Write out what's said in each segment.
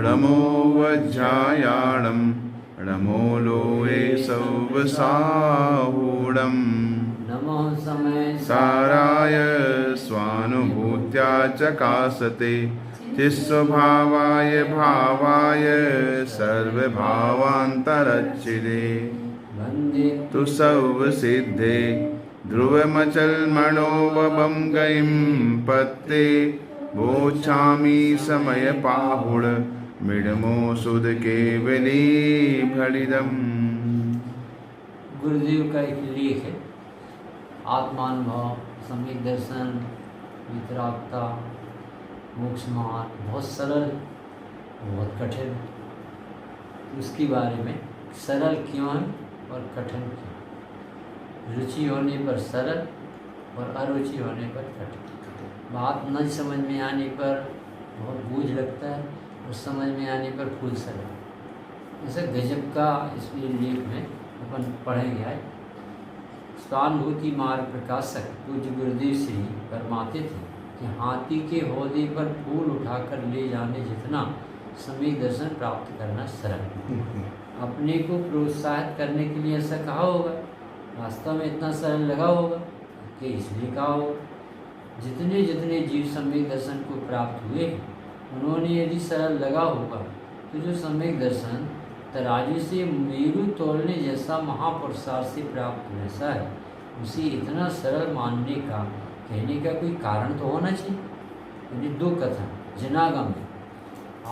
नमो वज्रायाणं नमो लोये सौवसाहूढं नमो समय साराय स्वानुभूत्या चकासते चिस्वभावाय भावाय सर्वभावान्तरच्छिदे वन्दे तु सर्वसिद्धे ध्रुवमचलमणोवबं गतिं पत्ते वोच्छामि समयपाहुड मिडमो सुध केवली भलिदम्। गुरुदेव का एक लेख है, आत्मानुभव, सम्यक दर्शन, वितरागता, मोक्ष मार्ग। बहुत सरल, बहुत कठिन। उसके बारे में सरल क्यों है और कठिन क्यों। रुचि होने पर सरल और अरुचि होने पर कठिन। बात न समझ में आने पर बहुत बोझ लगता है और समझ में आने पर फूल सरल। ऐसा गजब का इसलिए लेख में अपन पढ़ेंगे आज। स्वानुभूति मार्ग प्रकाशक पूज्य गुरुदेव श्री फरमाते थे कि हाथी के हौदे पर फूल उठाकर ले जाने जितना सम्यक दर्शन प्राप्त करना सरल। अपने को प्रोत्साहित करने के लिए ऐसा कहा होगा, वास्तव में इतना सरल लगा होगा कि इसलिए कहा होगा। जितने जितने जीव सम्यक दर्शन को प्राप्त हुए उन्होंने यदि सरल लगा होगा तो जो सम्यक दर्शन तराजू से मेरू तोलने जैसा महापुरुषार्थ से प्राप्त वैसा है, उसे इतना सरल मानने का कहने का कोई कारण तो होना चाहिए। यानी दो कथन जनागम में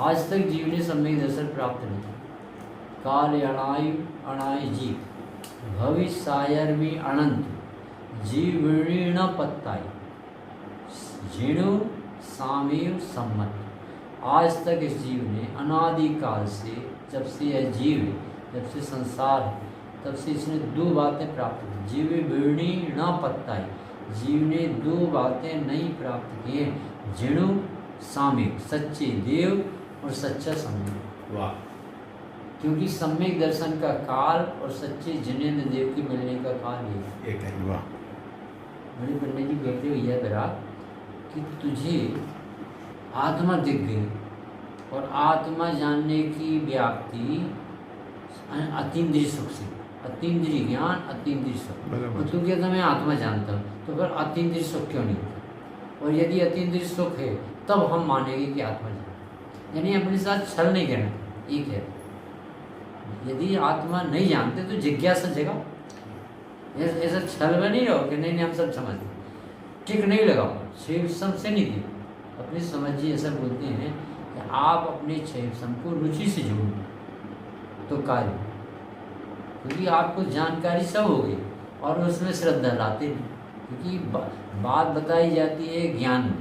आज तक जीव ने सम्यक दर्शन प्राप्त नहीं किया। काल अणाय जीव भविष्यायर में अनंत जीव वीण पत्ताई जीणु सामेव सम्मत। आज तक इस जीव ने अनादिकाल से, जब से यह जीव है, जब से संसार है, तब से इसने दो बातें प्राप्त की। जीव वीणी न पत्ताई, जीव ने दो बातें नहीं प्राप्त की हैं, जीणु सामेव, सच्चे देव और सच्चा सम्यक। वाह। क्योंकि सम्यक दर्शन का काल और सच्चे जिनेंद्र देव के मिलने का काल एक है। वाह। बड़े पंडित जी कहते हुए यह बरा कि तुझे आत्मा दिख गई और आत्मा जानने की व्याप्ति अतीन्द्रिय सुख से, अतीन्द्रिय ज्ञान अतीन्द्रिय सुख। तो तू कहता मैं आत्मा जानता हूँ, तो फिर अतीन्द्रिय सुख क्यों नहीं होता? और यदि अतीन्द्रिय सुख है तब हम मानेंगे कि आत्मा जानता। यानी अपने साथ छल नहीं करना। एक है, यदि आत्मा नहीं जानते तो जिज्ञासा जगाओ। ऐसा छल में नहीं रहो कि नहीं हम सब समझते, ठीक नहीं लगाओ, छेव सम से नहीं दे। अपनी समझिए, ऐसा बोलते हैं कि आप अपने छेव सम को रुचि से जोड़ो तो कार्य, क्योंकि आपको जानकारी सब हो गई और उसमें श्रद्धा लाते नहीं। क्योंकि बात बताई जाती है ज्ञान में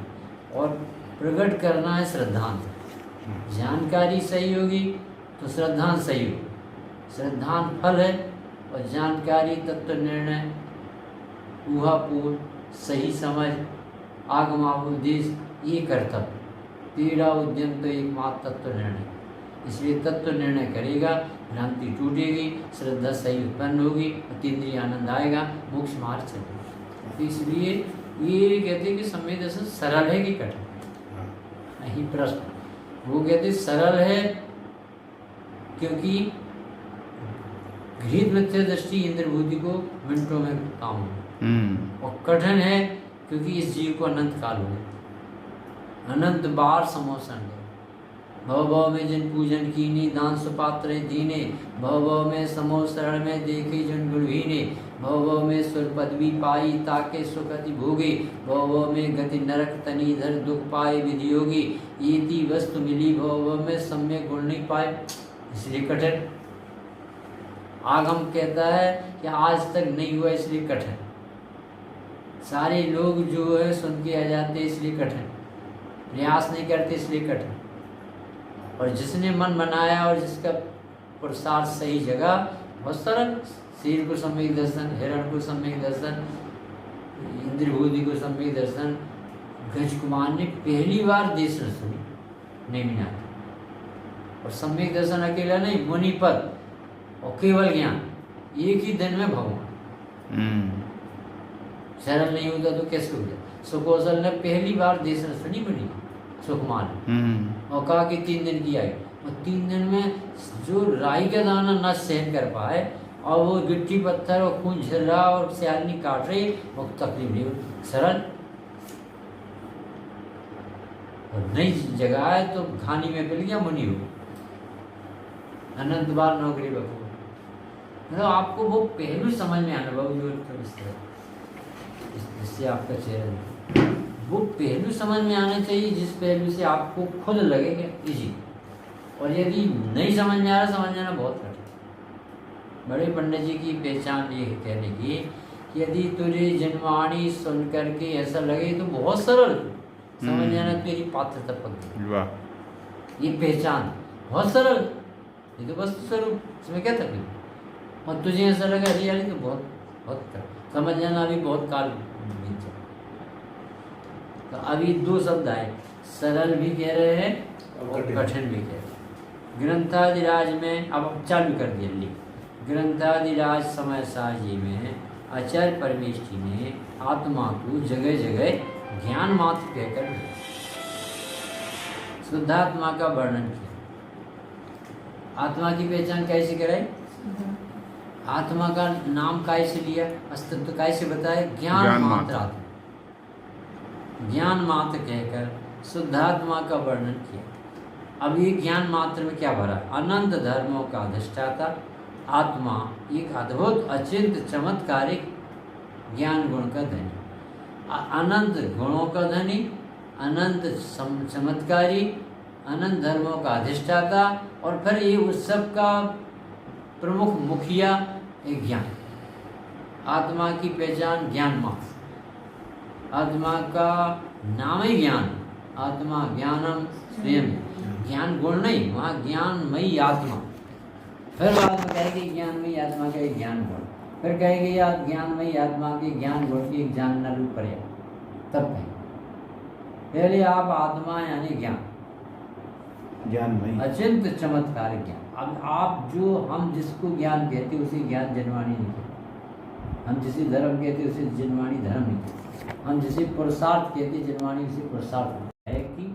और प्रकट करना है श्रद्धांत। जानकारी सही होगी तो श्रद्धांत सही होगी। श्रद्धांत फल है और जानकारी तत्व निर्णय, ऊहापोह, सही समझ, आगमावोदेश, ये कर्तव्य। तेरा उद्यम तो एकमात्र तत्व निर्णय। इसलिए तत्व निर्णय करेगा, भ्रांति टूटेगी, श्रद्धा सही उत्पन्न होगी, अतीन्द्रिय आनंद आएगा, मोक्ष मार्ग चलेगा। तो इसलिए ये कहते हैं कि सम्यक दर्शन सरल है कि कठिन? नहीं, प्रश्न। वो कहते सरल है क्योंकि गृहीत मिथ्या दृष्टि इंद्र बुद्धि को मिनटों में काम हो, और कठिन है क्योंकि इस जीव को अनंत काल हो गया, अनंत बार समोसन है। भव भव में जिन पूजन कीनी, दान सुपात्र दीने, भव भव में समो शरण में देखे जिन गुणहीने, भव भव में सुर पदवी पाई ताके सुखति भोगे, भव भव में गति नरक तनी धर दुख पाए विधि योगी, येती वस्तु मिली भव भव में सम्यक गुण नहीं पाए, इसलिए कठिन। आगम कहता है कि आज तक नहीं हुआ इसलिए कठिन। सारे लोग जो है सुन के आ जाते इसलिए कठिन, प्रयास नहीं करते इसलिए कठिन। और जिसने मन बनाया और जिसका पुरुषार्थ सही जगह, बहुत सरल। शेर को सम्यक दर्शन, हिरण को सम्यक दर्शन, इंद्रभूति को सम्यक दर्शन। गज कुमार ने पहली बार देश न सुनी, नहीं मिला। और सम्यक दर्शन अकेला नहीं, मुनिपद और केवल ज्ञान, एक ही दिन में भगवान। सरल नहीं होता तो कैसे हो जाए? सुकौशल ने पहली बार देशन सुनी बनी सुखमान और कहा कि 3 दिन की आई, और 3 दिन में जो राई का दाना न सहन कर पाए और वो गिट्टी पत्थर और खून झर रहा और सियालनी काट रही और तकलीफ नहीं हुई, सरल और नई जगह है तो खानी में मिल गया, मुनि हो अनंत बार नौकरी बखू। मतलब आपको वो पहलू समझ में आना बाबू जिससे आपका चेहरा वो पहलू समझ में आना चाहिए जिस पहलू से आपको खुद लगेगा इजी, और यदि नहीं समझ में आ रहा समझ आना बहुत कठिन। बड़े पंडित जी की पहचान ये कहने की कि यदि तुझे जनवाणी सुन करके ऐसा लगे तो बहुत सरल समझ आना तेरी पात्रता पक, ये पहचान बहुत सरल, ये तो वस्तु स्वरूप, इसमें क्या तकलीफ। और तुझे ऐसा लगा रियली तो बहुत बहुत समझ जाना अभी बहुत काल बीत जाए। तो अभी 2 शब्द आए, सरल भी कह रहे हैं और कठिन भी कह रहे हैं। ग्रंथादिराज में अब चालू कर दिया लिख, ग्रंथादिराज समय साजी में आचार्य परमेष्ठी ने आत्मा को जगह जगह ज्ञान मात्र कहकर शुद्धात्मा का वर्णन किया। आत्मा की पहचान कैसे कराई, आत्मा का नाम कैसे लिया, अस्तित्व कैसे बताए, ज्ञान मात्र आत्मा, ज्ञान मात्र कहकर शुद्धात्मा का वर्णन किया। अब ये ज्ञान मात्र में क्या भरा, अनंत धर्मों का अधिष्ठाता आत्मा एक अद्भुत अचिंत चमत्कारिक ज्ञान गुण का धनी, अनंत गुणों का धनी, अनंत चमत्कारी, अनंत धर्मों का अधिष्ठाता, और फिर ये उस सब का प्रमुख मुखिया एक ज्ञान। आत्मा की पहचान ज्ञान मात्र, आत्मा का नाम ही ज्ञान, आत्मा ज्ञानम स्वयं, ज्ञान गुण नहीं, वहाँ ज्ञानमयी आत्मा। फिर बाद में कहेगी ज्ञानमयी आत्मा का एक ज्ञान गुण, फिर कहेगी यार ज्ञानमयी आत्मा के ज्ञान गुण की एक जानना रूप पर्याय, तब कहें पहले आप आत्मा यानी ज्ञान, ज्ञानमयी अचिंत चमत्कार ज्ञान। अब आप जो हम जिसको ज्ञान कहते उसे ज्ञान जनवाणी नहीं कहते, हम जिसे धर्म कहते उसे जनवाणी धर्म नहीं कहते, हम जिसे पुरुषार्थ कहते जनवाणी उसे पुरुषार्थ है कि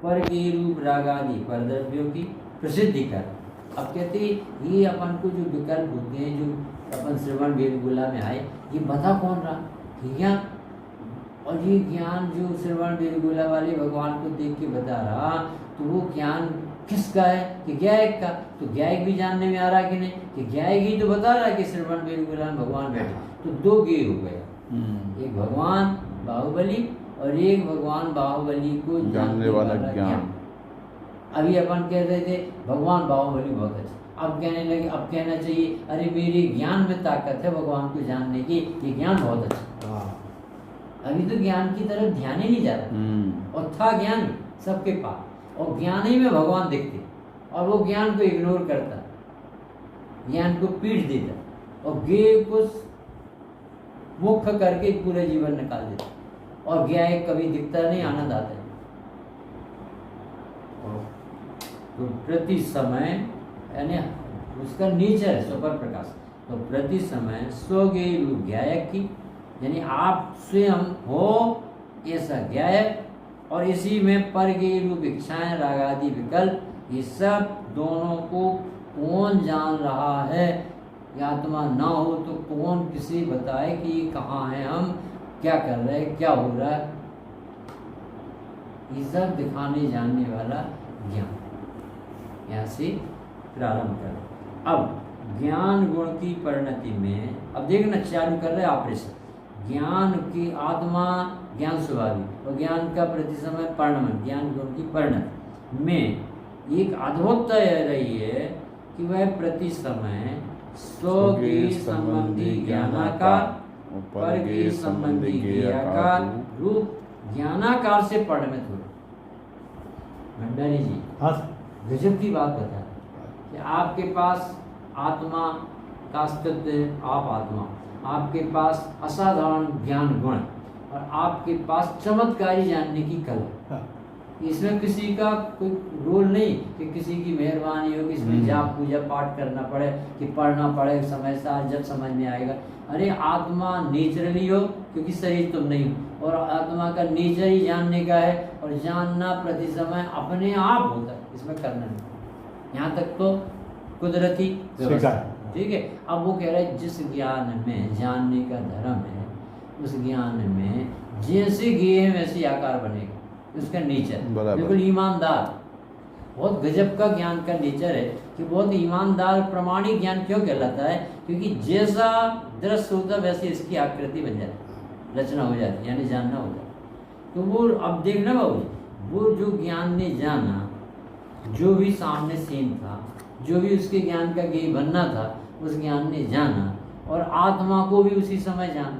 पर के रूप रागादि परद्रव्यों की प्रसिद्धि कर। अब कहते ये अपन को जो विकल्प होते हैं, जो अपन श्रवण वेद गोला में आए, ये बता कौन रहा, ठीक है, और ये ज्ञान जो श्रवण वेद गोला वाले भगवान को देख के बता रहा, तो वो ज्ञान किसका है कि ज्ञायक का, तो ज्ञायक भी जानने में आ रहा कि नहीं, कि ज्ञायक ही तो बता रहा कि श्रवण वेद गोला में भगवान बैठे, तो 2 ज्ञेय हो गया, एक भगवान बाहुबली और एक भगवान बाहुबली को जानने वाला ज्ञान। अभी अपन कह रहे थे भगवान बाहुबली बहुत अच्छा, अब कहने लगे, अब कहना चाहिए अरे मेरे ज्ञान में ताकत है भगवान को जानने की, ये ज्ञान बहुत अच्छा। अभी तो ज्ञान की तरफ ध्यान ही नहीं जा रहा, और था ज्ञान सबके पास, और ज्ञान ही में भगवान दिखते, और वो ज्ञान को इग्नोर करता, ज्ञान को पीट देता, और ज्ञेय को मुख्य करके पूरे जीवन निकाल देता, और ज्ञाय कभी दिखता नहीं, आनंद आता है। तो प्रति समय यानी उसका नेचर है सुपर प्रकाश, तो प्रति समय स्वज्ञेय रूप ज्ञायक की, यानी आप स्वयं हो ऐसा ज्ञायक, और इसी में परज्ञेय रूप इच्छाएं रागादि विकल्प, ये सब दोनों को कौन जान रहा है। आत्मा ना हो तो कौन किसी बताए कि ये कहाँ है, हम क्या कर रहे हैं, क्या हो रहा है, ये सब दिखाने जानने वाला ज्ञान। यहाँ से प्रारंभ करें। अब ज्ञान गुण की परिणति में, अब देखना चालू कर रहे हैं ऑपरेशन, ज्ञान की आत्मा ज्ञान स्वाभाविक, और ज्ञान का प्रति समय परिणमन, ज्ञान गुण की परिणति में एक अद्भुतता रही है कि वह प्रति समय स्व के संबंधी ज्ञानाकार, पर के संबंधी ज्ञेयाकार रूप ज्ञानाकार से परिणमित हो। भंडारी जी गजब की बात बता कि आपके पास आत्मा का अस्तित्व है, आप आत्मा, आपके पास असाधारण ज्ञान गुण, और आपके पास चमत्कारी जानने की कला। इसमें किसी का कोई रोल नहीं कि किसी की मेहरबानी हो, किसी जाप पूजा पाठ करना पड़े, कि पढ़ना पड़े समय सार जब समझ में आएगा। अरे आत्मा नेचुरली हो क्योंकि शरीर तुम नहीं हो। और आत्मा का नेचर ही जानने का है, और जानना प्रति समय अपने आप होता है, इसमें करना नहीं। यहाँ तक तो कुदरती व्यवस्था, ठीक है। अब वो कह रहा है जिस ज्ञान में जानने का धर्म है, उस ज्ञान में जैसे गे है वैसे आकार बनेगा, उसका नेचर बिल्कुल ईमानदार। बहुत गजब का ज्ञान का नेचर है कि बहुत ईमानदार प्रामाणिक ज्ञान क्यों कहलाता है, क्योंकि जैसा दृश्य होता वैसे इसकी आकृति बन जाती, रचना हो जाती है, यानी जानना होता है। तो वो अब देखना बाबू, वो जो ज्ञान ने जाना, जो भी सामने सीन था, जो भी उसके ज्ञान का गेय बनना था, उस ज्ञान ने जाना, और आत्मा को भी उसी समय जाना।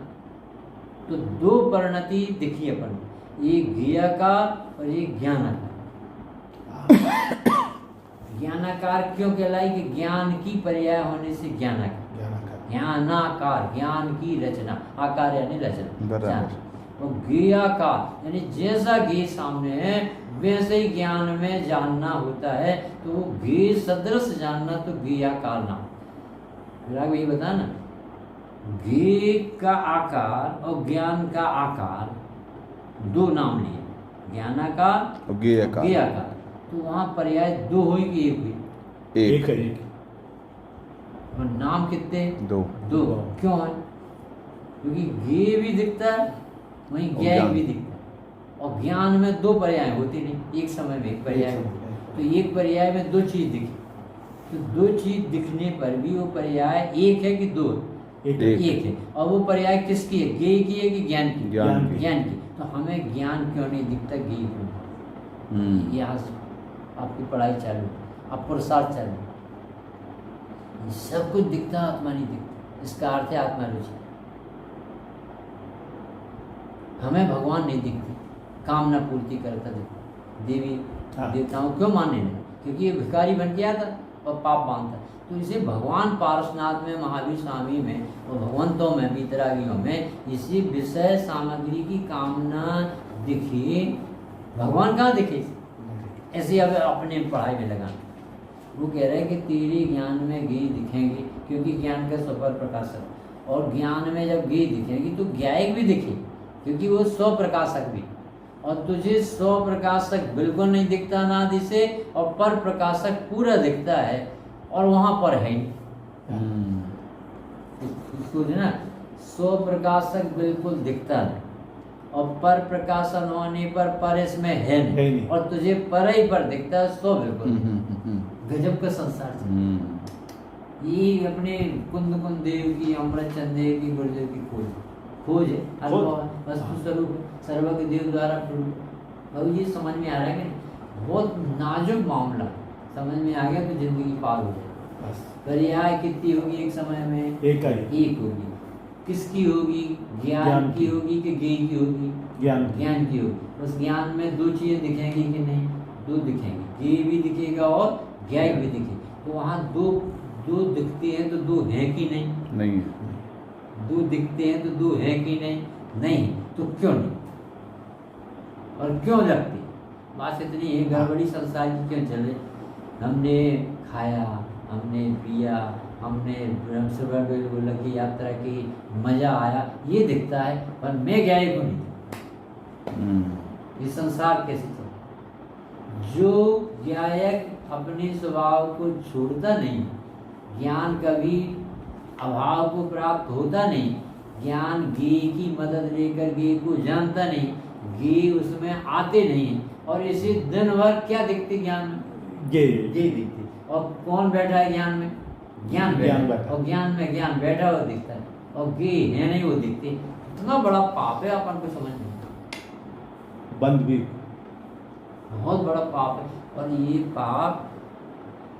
तो दो परिणति दिखी अपन, एक ज्ञाकार और एक ज्ञानाकार। ज्ञानाकार क्यों कहलाई कि ज्ञान की पर्याय होने से ज्ञानाकार, ज्ञानाकार ज्ञान की रचना, आकार यानी रचना। तो ज्ञाकार यानी जैसा ज्ञ सामने है वैसे ही ज्ञान में जानना होता है। तो वो ज्ञ सदृश जानना तो ज्ञाकार नाम। यही बता ना, ज्ञ का आकार और ज्ञान का आकार दो नाम लिए, ज्ञानाकार और ज्ञाकार। तो वहां पर्याय दो हुई कि एक हुई? एक है। और नाम कितने? दो। क्यों है? क्योंकि ज्ञ भी दिखता है, वहीं ज्ञाय भी दिखता है। और ज्ञान में दो पर्याय होती नहीं, एक समय में एक पर्याय होती। तो एक पर्याय में दो चीज दिखी, तो दो चीज दिखने पर भी वो पर्याय एक है कि दो? एक है। और वो पर्याय किसकी है? ज्ञ की है कि ज्ञान की? ज्ञान की। तो हमें ज्ञान क्यों नहीं दिखता, ज्ञ क्यों? यहाँ आपकी पढ़ाई चालू, अब पुरुषार्थ चालू, सब कुछ दिखता, आत्मा नहीं दिखता। इसका अर्थ है आत्मा रुचि। हमें भगवान नहीं दिखती, कामना पूर्ति करता दिखता। देवी देवताओं क्यों मानने नहीं? क्योंकि ये भिखारी बन गया था और पाप बांधता। तो इसे भगवान पारसनाथ में, महावीर स्वामी में और भगवंतों में, वितरागियों में इसी विषय सामग्री की कामना दिखी, भगवान कहाँ दिखे? ऐसे अब अपने पढ़ाई में लगा। वो कह रहे हैं कि तेरे ज्ञान में ज्ञ दिखेंगे, क्योंकि ज्ञान का स्वपर प्रकाशक। और ज्ञान में जब ज्ञ दिखेंगी तो ज्ञायक भी दिखे, क्योंकि वो स्व प्रकाशक भी। और तुझे स्व प्रकाशक बिल्कुल नहीं दिखता ना दिसे, और पर प्रकाशक पूरा दिखता है, और वहां पर है ना, स्व प्रकाशक बिल्कुल दिखता है, और पर प्रकाशन होने पर इसमें है नहीं, और तुझे पर ही पर दिखता है, सो बिल्कुल गजब का संसार। ये अपने कुंद देव की, अमृत चंद देव की, गुरुदेव की खोज है, वस्तु स्वरूप सर्वज्ञ देव द्वारा। और ये समझ में आ रहा है कि बहुत नाजुक मामला, समझ में आ गया तो जिंदगी पार हो जाए। पर्याय कितनी होगी एक समय में? एक होगी। किसकी होगी? ज्ञान की होगी कि ज्ञ की होगी? ज्ञान की होगी। उस ज्ञान में दो चीजें दिखेंगी कि नहीं? दो दिखेंगी, ज्ञ भी दिखेगा और ज्ञाय भी दिखेगा। तो वहाँ दो दिखते हैं तो दो है कि नहीं? नहीं है। दो दिखते हैं तो दो है कि नहीं? नहीं। तो क्यों नहीं? और क्यों लगती? बात इतनी है, गड़बड़ी संसार की क्यों चले? हमने खाया, हमने पिया, हमने ब्रह्मसुबह की यात्रा की, मजा आया, ये दिखता है, पर मैं ज्ञाय को नहीं। ये संसार कैसे चले? जो ज्ञायक अपने स्वभाव को छोड़ता नहीं, ज्ञान कभी अभाव को प्राप्त होता नहीं, ज्ञान ज्ञ की मदद लेकर ज्ञ को जानता नहीं, ज्ञ उसमें आते नहीं, और इसे दिन भर क्या दिखते ज्ञान में? ज्ञ दिखते। और कौन बैठा है ज्ञान में? ज्ञान बैठा। और ज्ञान में ज्ञान बैठा हुआ दिखता है, और ज्ञ है नहीं वो दिखते। इतना बड़ा पाप है, अपन को समझ नहीं। बंद भी बहुत बड़ा पाप है, और ये पाप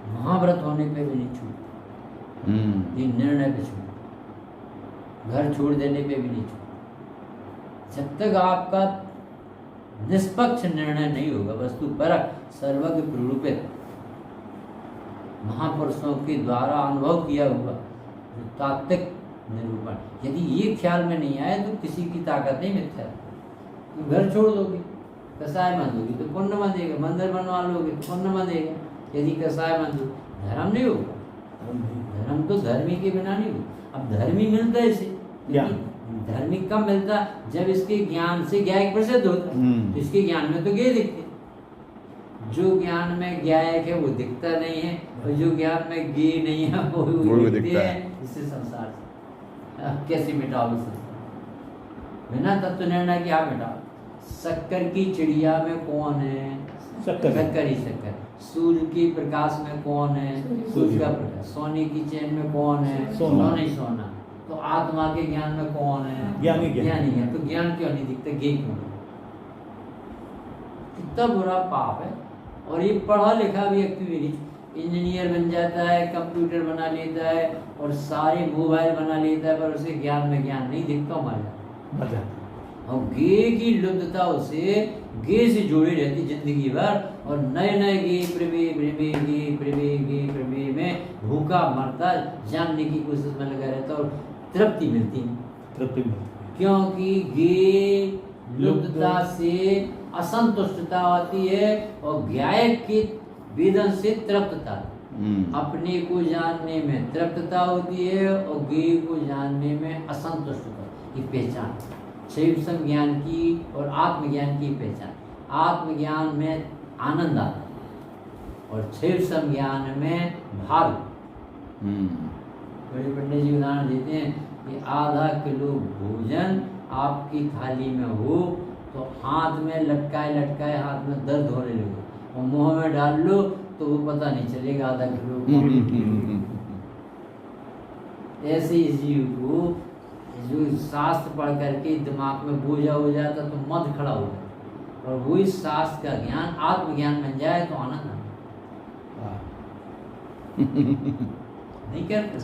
महाव्रत होने पे भी नहीं छूटता। ये निर्णय पे छूट, घर छोड़ देने पे भी नहीं छूट। जब तक आपका निष्पक्ष निर्णय नहीं होगा, वस्तु परक, सर्वज्ञ प्ररूपित, महापुरुषों के द्वारा अनुभव किया हुआ तात्विक निरूपण, यदि ये ख्याल में नहीं आए तो किसी की ताकत नहीं मिथ्या। तुम घर छोड़ दोगे, कसाय बंधोगे तो पुण्य बंधेगा, मंदिर बनवा लोगे तो पुण्य बंधेगा। यदि कसाय बंधो, धर्म नहीं होगा। धर्म तो धर्मी के बिना नहीं होगा। अब धर्मी मिलता है इसे, धार्मिक कब मिलता है? जब इसके ज्ञान से ज्ञायक प्रसिद्ध होता है। तो इसके ज्ञान में तो ज्ञेय दिखते, जो ज्ञान में ज्ञायक है वो दिखता नहीं है, और जो ज्ञान में ज्ञेय नहीं है वो भी दिखते हैं। इससे संसार से अब कैसे मिटाओ संसार? बिना तत्व निर्णय के आप मिटाओ। शक्कर की चिड़िया में कौन है? शक्कर ही शक्कर। सूर्य की प्रकाश में कौन है? सूर्य का प्रकाश। सोने की चैन में कौन है? सोना नहीं सोना। तो आत्मा के ज्ञान में कौन है? ज्ञानी है। तो ज्ञान क्यों नहीं दिखता? ज्ञेय क्यों? कितना बुरा पाप है। और ये पढ़ा लिखा व्यक्ति भी इंजीनियर बन जाता है, कंप्यूटर बना लेता है और सारे मोबाइल बना लेता है, पर उसे ज्ञान में ज्ञान नहीं दिखता, मर जाता। और ज्ञेय की लुब्धता उसे ज्ञेय से जोड़ी रहती जिंदगी भर, और नए नए प्रमेय में भूखा मरता, जानने की कोशिश में लगा रहता और तृप्ति मिलती नहीं। क्योंकि ज्ञेय लुब्धता से असंतुष्टता आती है और ज्ञायक की वेदन से तृप्तता। अपने को जानने में तृप्तता होती है और ज्ञेय को जानने में असंतुष्टता की पहचान। शैव संज्ञान की और आत्मज्ञान की पहचान। आत्मज्ञान में आनंद आता है और शैव संज्ञान में भाव। बड़े पंडित जी उदाहरण देते हैं कि आधा किलो भोजन आपकी थाली में हो तो हाथ में लटकाए हाथ में दर्द होने लगे, और मुंह में डाल लो तो वो पता नहीं चलेगा आधा किलो। ऐसे इस जीव को जो शास्त्र पढ़ करके दिमाग में बोझा हो जाता तो मत खड़ा हो जाता, और वही शास्त्र का ज्ञान आत्मज्ञान बन जाए तो आनंद नहीं करते।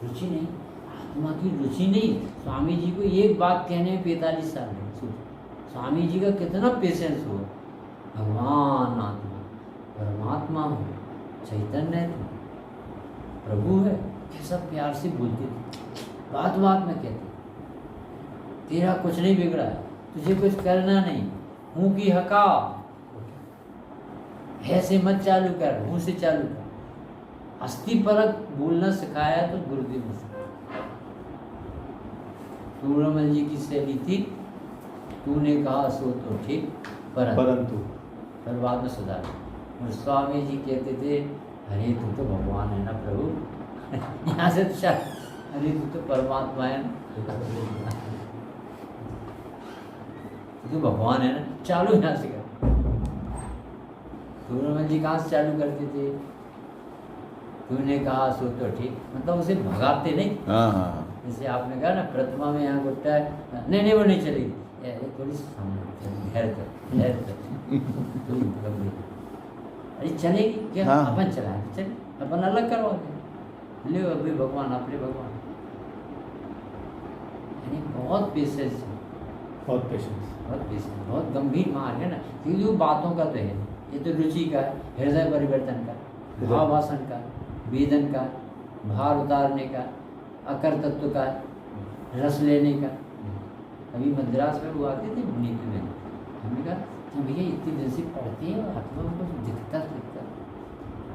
रुचि नहीं, आत्मा की रुचि नहीं। स्वामी जी को एक बात कहने में 45 साल है। स्वामी जी का कितना पेशेंस हो। भगवान आत्मा, परमात्मा हो, चैतन्य है, प्रभु है, कैसा प्यार से बोलते थे, बात में कहते, तेरा कुछ नहीं बिगड़ा है, तुझे कुछ करना नहीं, मुंह की हका ऐसे मत चालू कर, मुंह से चालू कर। अस्थि परक बोलना सिखाया तो गुरुदेव ने सिखाया। टूरमल जी की शैली थी, तूने कहा सो तो ठीक, परंतु फिर बाद में सुधार। और स्वामी जी कहते थे, अरे तू तो भगवान है ना प्रभु, यहाँ से तो अरे तू तो परमात्मा है ना, तू भगवान है ना, चालू यहाँ से कर। टूरमल जी कहाँ से चालू करते थे? तूने कहा सो तो ठीक, मतलब उसे भगाते नहीं। जैसे आपने कहा ना प्रतिमा में यहाँ गुट्टा है, नहीं वो नहीं चलेगी, थोड़ी अरे चलेगी क्या? अपन चलाए चल, अपन अलग करवाते ले, अभी भगवान अपने भगवान। यानी बहुत पेशेंस, बहुत गंभीर मार्ग है ना, क्योंकि वो बातों का तो है, ये तो रुचि का, हृदय परिवर्तन का, भाव भाषण का, वेदन का, भार उतारने का, अकर तत्व का, रस लेने का। अभी मद्रास में वो आते थे नीति में, हमने कहा भैया इतनी दिन से पढ़ते हैं और आत्मा में कुछ दिखता।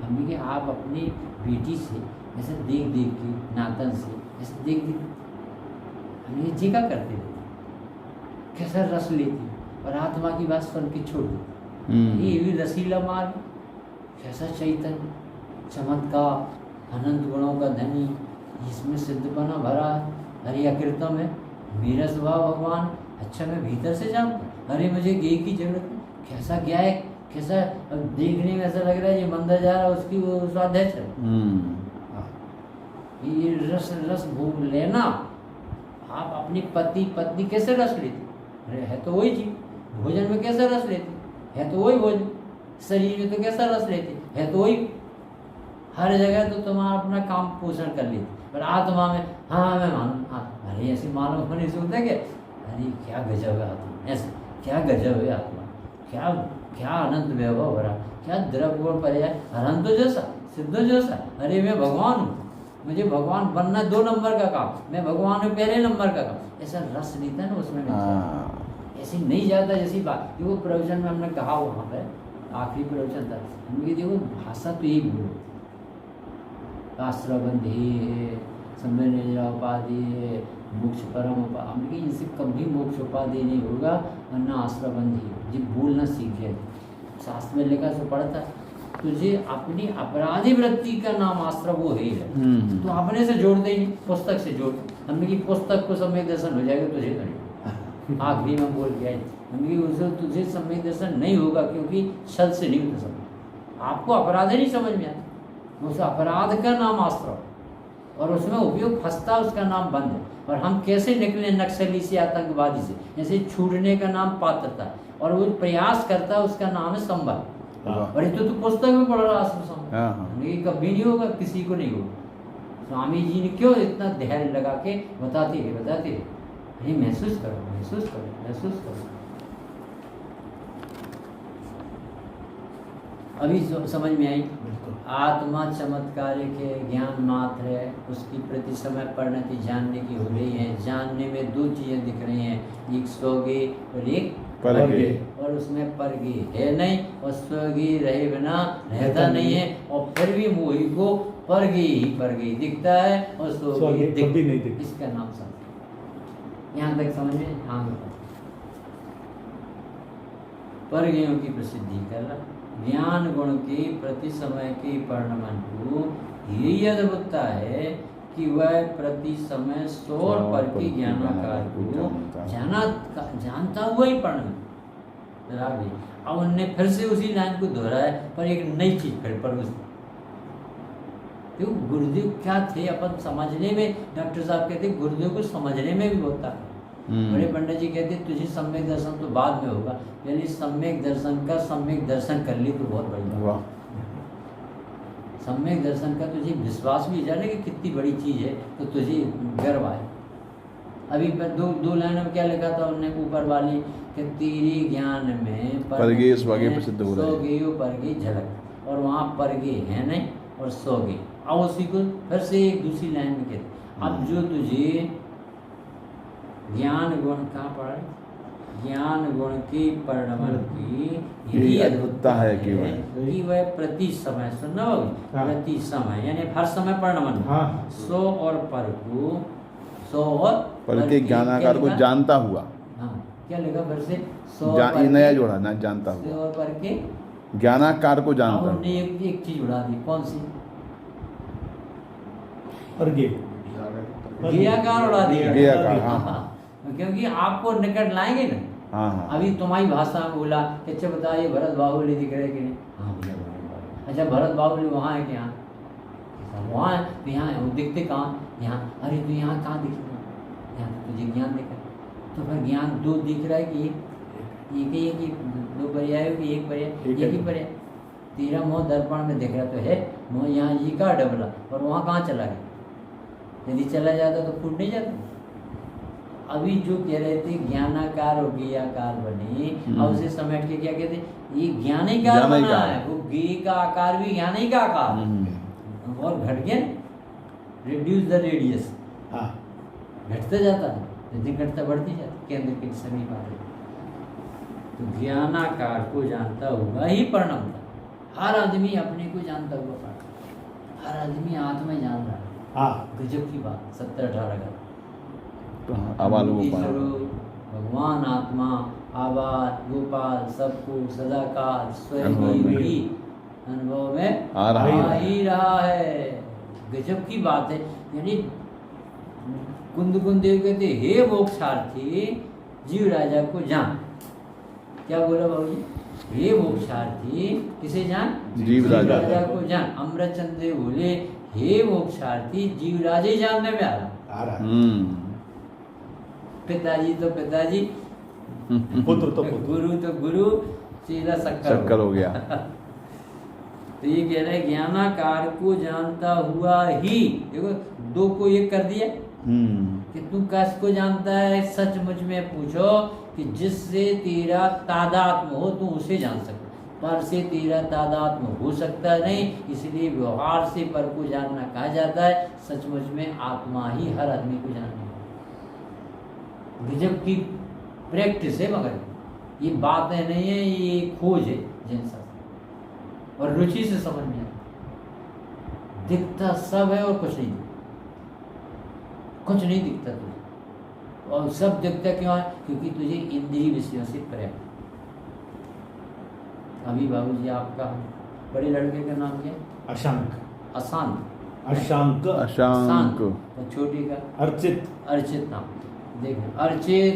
हमने कहा आप अपनी बेटी से ऐसे देख के, नातन से ऐसे देख हम ये जिका करते थे, कैसा रस लेती, और आत्मा की बात सुन के छोड़ दी। ये भी रसीला मार्ग, कैसा चैतन्य, चमत्कार, अनंत गुणों का धनी, इसमें सिद्धपना भरा है। अरे अकृतम है, मेरा स्वभाव भगवान, अच्छा मैं भीतर से जानता, अरे मुझे ज्ञेय की जरूरत नहीं। कैसा ज्ञाय, कैसा, अब देखने में ऐसा लग रहा है ये मंदिर जा रहा है उसकी वो स्वाध्याय चल। ये रस भोग लेना। आप अपनी पति पत्नी कैसे रस लेते? अरे है तो वही चीज। भोजन में कैसे रस लेते? है तो वही भोजन। शरीर में तो कैसा रस लेते? है तो वही। हर जगह तो तुम्हारा अपना काम पोषण कर लेते, पर आत्मा में हाँ मैं मानूँ, हाँ अरे ऐसे मालूम होने से होता है क्या? अरे क्या गजब है आत्मा, ऐसे क्या गजब है आत्मा, क्या अनंत वैभव हो रहा, क्या द्रव्य गुण पर्याय, अनंत जैसा, सिद्ध जैसा। अरे मैं भगवान हूँ, मुझे भगवान बनना 2 नंबर का काम, मैं भगवान हूँ पहले नंबर का काम। ऐसा रस लेता है ना उसमें ऐसे नहीं जाता जैसी बात। देखो प्रवचन में हमने कहा, वहाँ पर आखिरी प्रवचन था, हमने देखो भाषा तो यही बोलो, शास्त्रबंधी है, संबंधी उपाधि है, मोक्ष परम उपाय। हमने कहा इनसे कभी मोक्ष उपाधि नहीं होगा वरना आश्रय बंद ही हो। जी बोलना सीख गया, शास्त्र में लिखा सो पढ़ता, तुझे अपनी अपराधी वृत्ति का नाम आश्रय वो है। तो अपने से जोड़ते ही पुस्तक से जोड़। हमने की पुस्तक को सम्यक दर्शन हो जाएगा, तुझे नहीं। आखिरी में बोल गया हमने की उसे तुझे सम्यक दर्शन नहीं होगा क्योंकि शब्द से नहीं होता समझ। आपको अपराध नहीं समझ में आता, उस अपराध का नाम आश्रय और उसमें उपयोग फंसता, उसका नाम बंद है। और हम कैसे निकले नक्सली से, आतंकवादी से? जैसे छूटने का नाम पात्रता और वो प्रयास करता है, उसका नाम है संबल। और ये तो पुस्तक में पढ़ रहा है, ये कभी नहीं होगा, किसी को नहीं होगा। स्वामी जी ने क्यों इतना धैर्य लगा के बताते रहे, अरे महसूस करो महसूस करो महसूस करो। अभी समझ में आई? आत्मा चमत्कारिक है, ज्ञान मात्र है, उसकी प्रति समय परिणति जानने की हो रही है। जानने में दो चीजें दिख रही हैं, एक स्वगे और एक परगे, और उसमें परगे है नहीं, और स्वगे रहे बिना रहता नहीं है, और फिर भी मोही को परगे दिखता है और स्वगे नहीं दिखता। इसका नाम समझ, यहाँ तक समझ में? हाँ, परगेयों की प्रसिद्धि कर रहा। ज्ञान गुण के प्रति समय के परिणमन को यही अद्भुतता है कि वह प्रति समय सौर पर के ज्ञानाकार को जानता हुआ ही परिणम। अब उनने फिर से उसी लाइन को दोहराया पर एक नई चीज फिर पर उस तो गुरुदेव क्या थे अपन समझने में, डॉक्टर साहब कहते गुरुदेव को समझने में भी होता है। बड़े पंडित जी कहते तुझे सम्यक दर्शन तो बाद में होगा, यानी सम्यक दर्शन का सम्यक दर्शन कर ली तो बहुत बढ़िया। सम्यक दर्शन का तुझे विश्वास भी जाने कि कितनी बड़ी चीज है, तो तुझे गर्व आए। अभी दो लाइनों में क्या लिखा था उन्होंने ऊपर वाली कि तेरे ज्ञान में परगे स्वगे प्रसिद्ध हो रहा है, सोगे परगे झलक, और वहाँ परगे है नहीं और सोगे। अब उसी को फिर से एक दूसरी लाइन में कहते अब जो तुझे ज्ञान गुण कहाँ पढ़ा, ज्ञान गुण के परिणमन की यही अद्भुतता है कि वह प्रति समय सुनना होगी, प्रति समय यानी हर समय परिणमन, सो और पर को, सो और पर के ज्ञानाकार को जानता हुआ। हाँ, क्या लिखा फिर से? सो नया जोड़ा ना, जानता हुआ, सो और पर के ज्ञानाकार को जानता। हमने एक चीज उड़ा दी, कौन सी? ज्ञाकार उड़ा दी, ज्ञाकार। हाँ, क्योंकि आपको निकट लाएंगे ना। हाँ। अभी तुम्हारी भाषा में बोला कि अच्छा बताइए भरत बाहुबली दिख रहे कि नहीं? हाँ भैया। अच्छा भरत बाहुबली वहाँ है कि यहाँ? वहाँ है, तो यहाँ है, वो दिखते कहाँ? यहाँ। अरे तो यहाँ कहाँ दिख रहा है? यहाँ तो तुझे ज्ञान दिख रहा है। तो फिर ज्ञान दो दिख रहा है कि एक दो पर्याय कि एक पर्याय? एक ही पर्याय। तेरा मुँह दर्पण में दिख रहा तो है, मुँह यहाँ ये का डबला, और वहाँ कहाँ चला गया? यदि चला जाता तो फूट नहीं जाता। अभी जो कह रहे थे ज्ञानाकार और ज्ञाकार बने, अब उसे समेट के क्या कहते? ये ज्ञानिकार बना है, वो गे का आकार भी ज्ञानी का आकार, और घट गया, रिड्यूस द रेडियस, घटता जाता है, यदि घटता बढ़ती जाती, केंद्र के समीप आ रही। तो ज्ञानाकार को जानता हुआ ही परिणम था। हर आदमी अपने को जानता हुआ परिणम, हर आदमी आत्मा जान रहा है। गजब की बात। 17-18 का भगवान आत्मा आबाद गोपाल सबको सदाकाल स्वयं ही अनुभव में आ ही रहा है। गजब की बात है। यानी कुंद देव कहते हे मोक्षार्थी जीव राजा को जान। क्या बोला बाबूजी? हे मोक्षार्थी किसे जान? जीव राजा को जान। अमृतचंद्र देव बोले हे मोक्षार्थी जीव राजा ही जानने में आ रहा। पिताजी तो पिताजी, पुत्र तो गुरु तो गुरु, सीधा शक्कर हो गया। तो ये कह रहे ज्ञानाकार को जानता हुआ ही, देखो दो को एक कर दिया कि तू किसको जानता है? सचमुच में पूछो कि जिससे तेरा तादात्म्य हो तू उसे जान सकता, पर से तेरा तादात्म्य हो सकता नहीं, इसलिए व्यवहार से पर को जानना कहा जाता है। सचमुच में आत्मा ही हर आदमी को जानना। गजब की प्रैक्टिस है, मगर ये बातें नहीं है, ये खोज है जिनसा और रुचि से समझ में आता। दिखता सब है और कुछ नहीं दिखता तुझे। और सब दिखता क्यों है? क्योंकि तुझे इंद्रिय विषयों से प्रेम। अभी बाबूजी आपका बड़े लड़के का नाम क्या है? अशांक। अशांत। अशांक। अशांक। और छोटे का अर्चित। अर्चित नाम। देख अर्चित,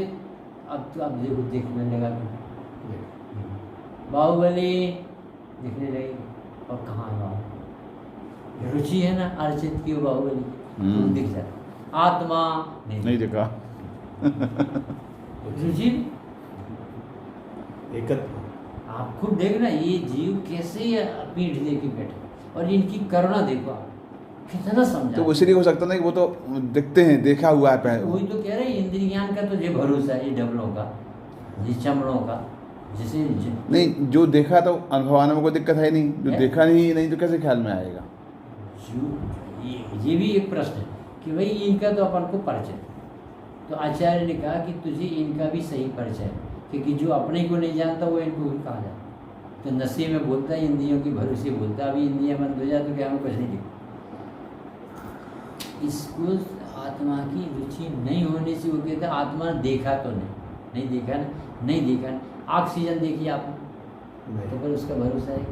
अब देखो देखने लगा बाहुबली दिखने लगी। और कहाँ है बाहुबली? रुचि है ना अर्चित की, वो बाहुबली की दिख जाता। आत्मा नहीं देखा। रुचि एकत्व। आप खुद देखना ये जीव कैसे पीठ दे के बैठे, और इनकी करुणा देखो आप, कितना समझा। तो इसलिए हो सकता ना कि वो तो दिखते हैं, देखा हुआ है पहले। वही तो कह रहे हैं, इंद्रिय ज्ञान का तो ये भरोसा है, ये डबलों का, ये चमड़ों का, जिसे नहीं, जो देखा तो अनुभव आने में कोई दिक्कत है नहीं, जो है? देखा नहीं तो कैसे ख्याल में आएगा? ये भी एक प्रश्न है कि भाई इनका तो अपन को परिचय। तो आचार्य ने कहा कि तुझे इनका भी सही परिचय है, क्योंकि जो अपने को नहीं जानता वो इनको भी कहा जाता। तो नशे में बोलता है, इंद्रियों के भरोसे बोलता है। अभी इंद्रियां बंद हो जाए तो क्या हमें कुछ नहीं दिखता। इसको आत्मा की रुचि नहीं होने से वो कहते हैं आत्मा ने देखा तो नहीं देखा ना, नहीं देखा ना। ऑक्सीजन देखी आपने तो फिर उसका भरोसा है?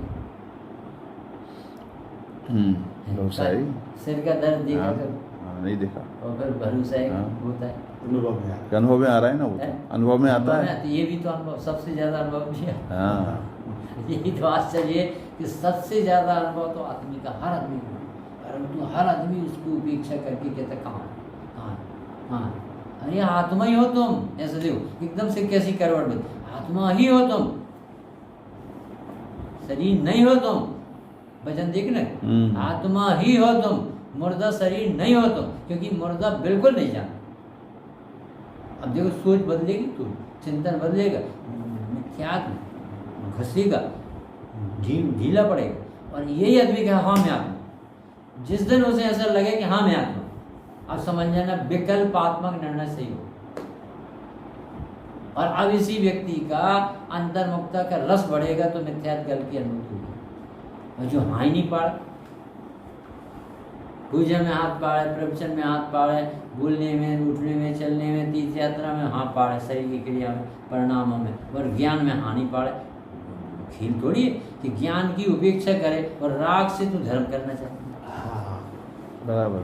भरोसा है। सिर का दर्द देखा हाँ, कर, नहीं देखा। और फिर भरोसा है हाँ। होता है। अनुभव में आता अनुभव में आ रहा है ना, वो है? तो अनुभव में आता है। तो ये भी तो अनुभव, सबसे ज्यादा अनुभव दिया। हाँ, यही तो आश्चर्य है कि सबसे ज्यादा अनुभव तो आदमी का, हर आदमी को, परंतु हर आदमी उसको उपेक्षा करके कहता कहाँ कहाँ हाँ, अरे आत्मा ही हो तुम। ऐसे देखो एकदम से कैसी करवट बदली, आत्मा ही हो तुम, शरीर नहीं हो तुम। वचन देखना, आत्मा ही हो तुम, मुर्दा शरीर नहीं हो तुम, क्योंकि मुर्दा बिल्कुल नहीं जानता। अब देखो सोच बदलेगी तो चिंतन बदलेगा, मिथ्यात्म घसेगा, ढीला पड़ेगा। और यही आदमी कहा हाँ मैं आत्मा, जिस दिन उसे ऐसा लगे कि हाँ मैं आत्मा, अब समझ जाना विकल्पात्मक निर्णय सही हो। और अब इसी व्यक्ति का अंतर्मुखता का रस बढ़ेगा तो मिथ्यात्व गल की अनुभूति होगी। और जो हाँ ही नहीं पाड़े, पूजा में हाथ पाड़े, प्रवचन में हाथ पाड़े, बोलने में, उठने में, चलने में, तीर्थ यात्रा में हाथ पाड़े, शरीर की क्रिया में, परिणामों में, और ज्ञान में हानि पाड़े, खेल थोड़ी है कि ज्ञान की उपेक्षा करे और राग से तो धर्म करना चाहिए। बराबर।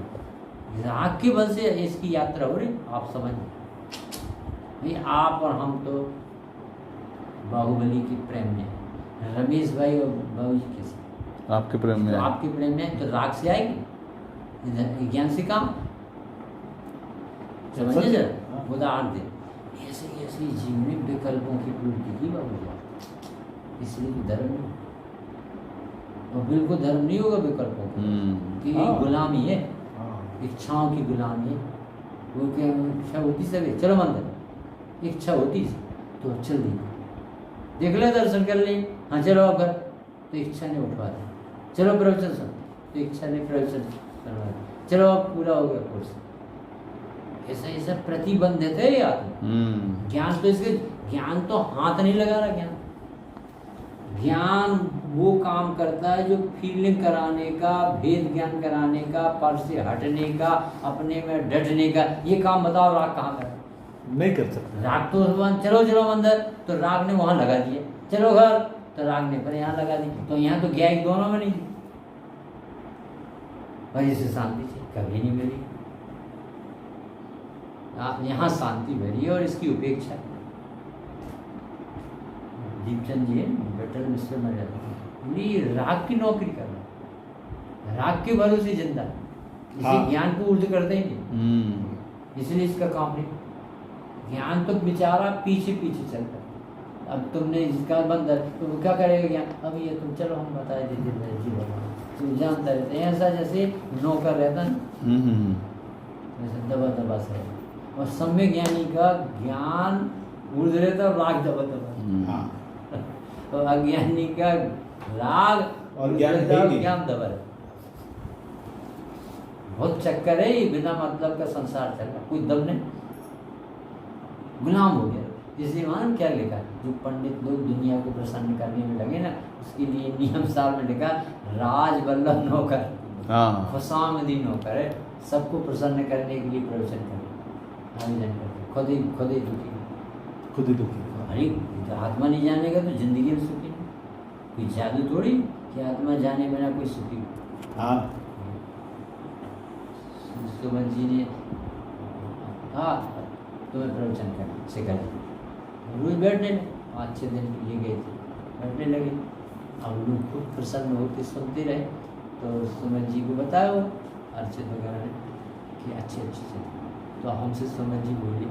राग के बल से इसकी यात्रा हो रही, आप समझ नहीं। आप और हम तो बाहुबली के प्रेम में, रमेश भाई और बाबूजी कैसे आपके प्रेम में तो आपके प्रेम में तो राग से आएगी, इधर ज्ञान से काम। समझे जरा उदाहरण दे, ऐसे ऐसे जीव ने विकल्पों की पूर्ति की बाबूजी, इसलिए तो धर्म नहीं, और बिल्कुल धर्म नहीं होगा विकल्पों की, गुलामी है, इच्छाओं की गुलामी है। वो क्या इच्छा होती सभी, चलो मंदिर, इच्छा होती तो चल देख ले, दर्शन कर ले, हाँ चलो अगर, तो इच्छा ने उठवा दिया, चलो प्रवचन सुन, तो इच्छा ने प्रवचन करवा दिया, चलो अब पूरा हो गया कोर्स। ऐसा ऐसा प्रतिबंधित है ये आत्मा। ज्ञान तो इसके, ज्ञान तो हाथ नहीं लगा रहा। ज्ञान वो काम करता है जो फीलिंग कराने का, भेद ज्ञान कराने का, पर से हटने का, अपने में डटने का। ये काम बताओ राग कहाँ कर नहीं कर सकते। राग तो चलो चलो मंदिर, तो राग ने वहां लगा दिया, चलो घर, तो राग ने पर यहाँ लगा दी, तो यहाँ तो गया दोनों में नहीं, वजह से शांति थी कभी नहीं मिली। यहाँ शांति भरी और इसकी उपेक्षा। दीपचंद जी बेटर मिस्टर में रहते, ये राग की नौकरी कर रहा, राग के भरोसे जिंदा, इसे ज्ञान को ऊर्ज करते ही नहीं, इसलिए इसका काम नहीं। ज्ञान तो बेचारा पीछे पीछे चलता। अब तुमने इसका बंदर तो क्या करेगा ज्ञान, अब ये तुम चलो हम बता देते जीवन, तुम जानता रहते हैं, ऐसा जैसे नौकर रहता ना, जैसे दबा दबा से। और सम्य ज्ञानी का ज्ञान ऊर्ज रहता और राग दबा दबा, और अज्ञानी का राग और ज्ञान दबा। बहुत चक्कर है, ये बिना मतलब का संसार चल रहा, कोई दम नहीं, गुलाम हो गया। इसलिए वहां क्या लिखा, जो पंडित लोग दुनिया को प्रसन्न करने में लगे ना, उसके लिए नियम साल में लिखा, राज वल्लभ नौकर, खुशामदी नौकर है, सबको प्रसन्न करने के लिए प्रवचन करे, आयोजन करते, खुद ही दुखी। खुद ही दुखी। अरे तो आत्मा नहीं जानेगा तो जिंदगी में सुखी नहीं। कोई जादू थोड़ी कि आत्मा जाने बिना कोई सुखी। हाँ सुमन जी ने हाँ तुम्हें प्रवचन करना सिखा रोज बैठने लगे, 5-6 दिन के लिए गए थे, बैठने लगे। अब लोग खूब प्रसन्न होकर सुनते रहे। तो सुमन जी को बताया वो अर्चित वगैरह ने कि अच्छे से। तो हमसे सुमन जी बोली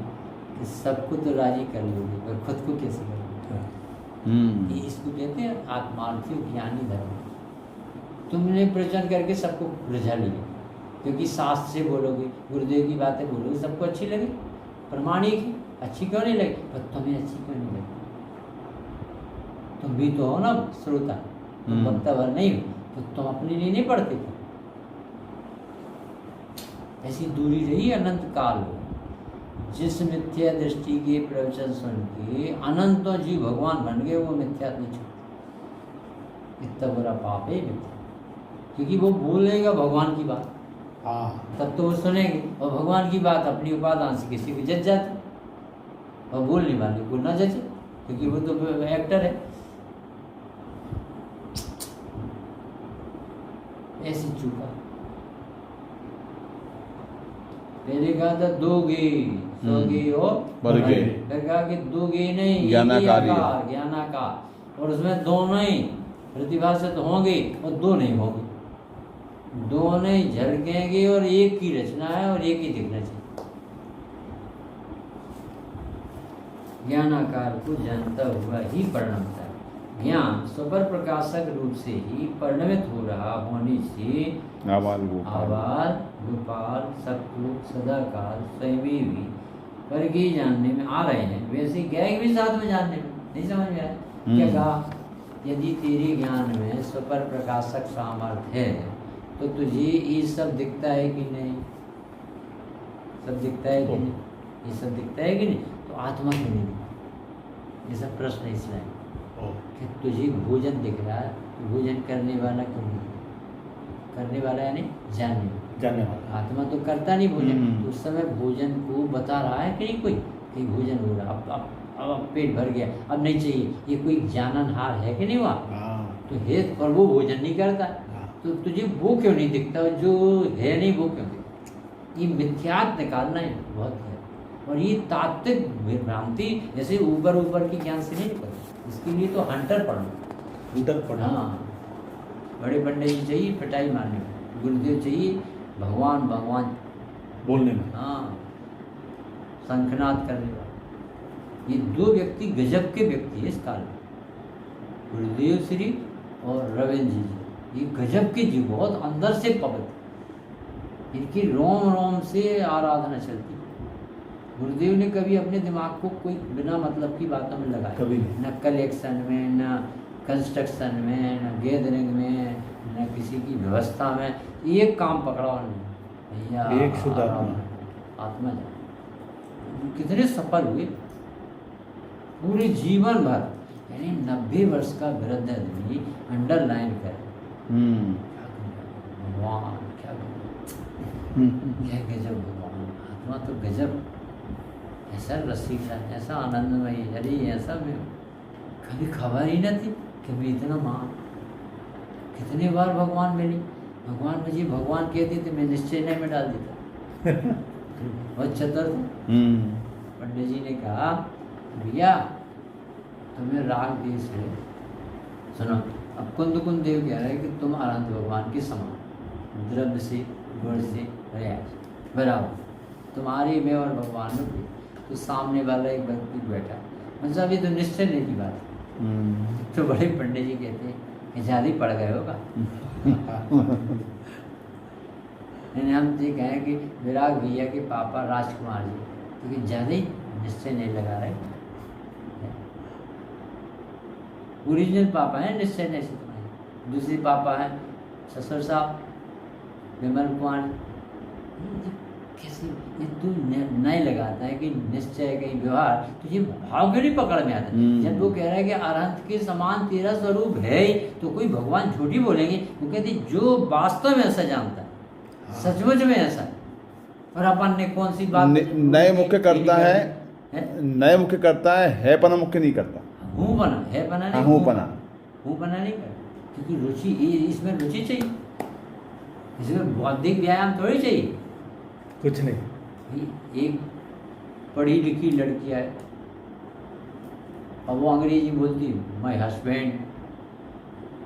कि सबको तो राजी कर लोगे पर खुद को कैसे करोगे। ये इसको कहते हैं आत्मार्थी ज्ञानी धर्म। तुमने प्रवचन करके सबको रिझा लिया, क्योंकि शास्त्र से बोलोगे, गुरुदेव की बातें बोलोगे, सबको अच्छी लगी, प्रमाणिक है, अच्छी क्यों नहीं लगी, पर तुम्हें अच्छी क्यों नहीं लगी। तुम भी तो हो ना श्रोता, तुम वक्ता भर नहीं हो, तो तुम अपने लिए नहीं पढ़ते थे। ऐसी दूरी रही अनंत काल में। जिस मिथ्या दृष्टि के प्रवचन सुन के अनंतों जीव भगवान बन गए, वो मिथ्या नहीं छोड़। इतना बुरा पाप है मिथ्या, क्योंकि वो बोलेगा भगवान की बात, हाँ तब तो वो सुनेंगे, और भगवान की बात अपनी उपादान से किसी को जज जाती, और बोलने वाले को ना जजे, क्योंकि वो तो एक्टर है। ऐसी चूका। पहले कहा था दोगे सोगे हो बरगे। फिर कहा कि दोगे नहीं, ज्ञानाकारी। ज्ञानाकार, और उसमें दोनों ही प्रतिभाषित होंगे और दो नहीं होंगे, दोनों ही झलकेंगे और एक की रचना है और एक ही दिखना चाहिए। ज्ञानाकार को जानता हुआ ही परिणमता है। ज्ञान स्वपर प्रकाशक रूप से ही परिणमित हो रहा होने से आवाज गोपाल सतपुरुष सदाकाल स्वयं भी वर्गीय जानने में आ रहे हैं, वैसे गए भी साथ में जानने में नहीं समझ में आया। क्या कहा, यदि तेरे ज्ञान में स्वपर प्रकाशक सामर्थ्य है तो तुझे ये सब दिखता है कि नहीं, सब दिखता है कि नहीं, ये सब दिखता है कि नहीं, तो आत्मा क्यों नहीं दिखता। ये सब प्रश्न इसलिए कि तुझे भोजन दिख रहा है, तो भोजन करने वाला क्यों नहीं, करने वाला यानी जानने वाला। आत्मा तो करता नहीं भोजन, तो उस समय भोजन को बता रहा है कि नहीं, कोई कहीं भोजन हो रहा, अब पेट भर गया, अब नहीं चाहिए, ये कोई जाननहार है कि नहीं हुआ, तो है, पर वो भोजन नहीं करता, तो तुझे वो क्यों नहीं दिखता, जो है नहीं वो क्यों दिखता। ये मिथ्यात निकालना है बहुत है, और ये तात्विक भ्रांति जैसे ऊपर की ज्ञान से नहीं निकलती, इसके लिए तो हंटर पढ़ना। हाँ, बड़े पंडित जी चाहिए पिटाई मारने में, गुरुदेव चाहिए भगवान बोलने में, हाँ, शंखनाद करने वाला। ये दो व्यक्ति गजब के व्यक्ति है इस काल में, गुरुदेव श्री और रविंद्र जी, ये गजब के जी, बहुत अंदर से पवित्र, इनकी रोम रोम से आराधना चलती। गुरुदेव ने कभी अपने दिमाग को कोई बिना मतलब की बातों में लगाया, कभी नहीं। न कलेक्शन में, न कंस्ट्रक्शन में, न गैदरिंग में, न किसी की व्यवस्था में, एक काम पकड़ा उन्होंने, भैया एक शुद्ध आत्मा जान। कितने सफल हुए पूरे जीवन भर, यानी 90 वर्ष का वृद्ध आदमी अंडरलाइन कर भगवान क्या गजब, भगवान आत्मा तो गजब, ऐसा रसीला, ऐसा आनंदमय, अरे ऐसा मैं कभी खबर ही न थी कि मैं इतना महान। कितने बार भगवान मिली, भगवान मुझे भगवान कहते थे, मैं निश्चय नहीं में डाल देता। बहुत चतुर थे। पंडित जी ने कहा, भैया तुम्हें राग देश है, सुनो, अब कुंद देव कह रहे हैं कि तुम अनंत भगवान के समान, द्रव्य से, गुण से, प्रयास बराबर, तुम्हारे में और भगवान में। तो सामने वाला एक व्यक्ति बैठा, मतलब अभी तो निश्चय नहीं की बात। तो बड़े पंडित जी कहते हैं कि ज़्यादा ही पड़ गए होगा। हम ये कहें कि विराग भैया के पापा राजकुमार जी, क्योंकि ज़्यादा ही निश्चय नहीं लगा रहे, ओरिजिनल पापा हैं, निश्चय नहीं से। दूसरे पापा हैं ससुर साहब विमल कुमार। कैसे ये तू नहीं लगाता है कि निश्चय कहीं व्यवहार, तुझे भाव क्यों नहीं पकड़ में आता। जब वो कह रहा है कि अरहंत के समान तेरा स्वरूप है, तो कोई भगवान झूठी बोलेंगे। वो कहते जो वास्तव में ऐसा जानता है, सचमुच में ऐसा, और अपन ने कौन सी बात नए मुख्य करता है, है? नए मुख्य करता है पना मुख्य नहीं करता। हूँ बना है बना हाँ, नहीं हूँ बना। हूँ बना नहीं कर, क्योंकि रुचि इसमें रुचि चाहिए, इसमें बौद्धिक व्यायाम थोड़ी चाहिए। कुछ नहीं। एक पढ़ी लिखी लड़की है, अब वो अंग्रेजी बोलती, my husband,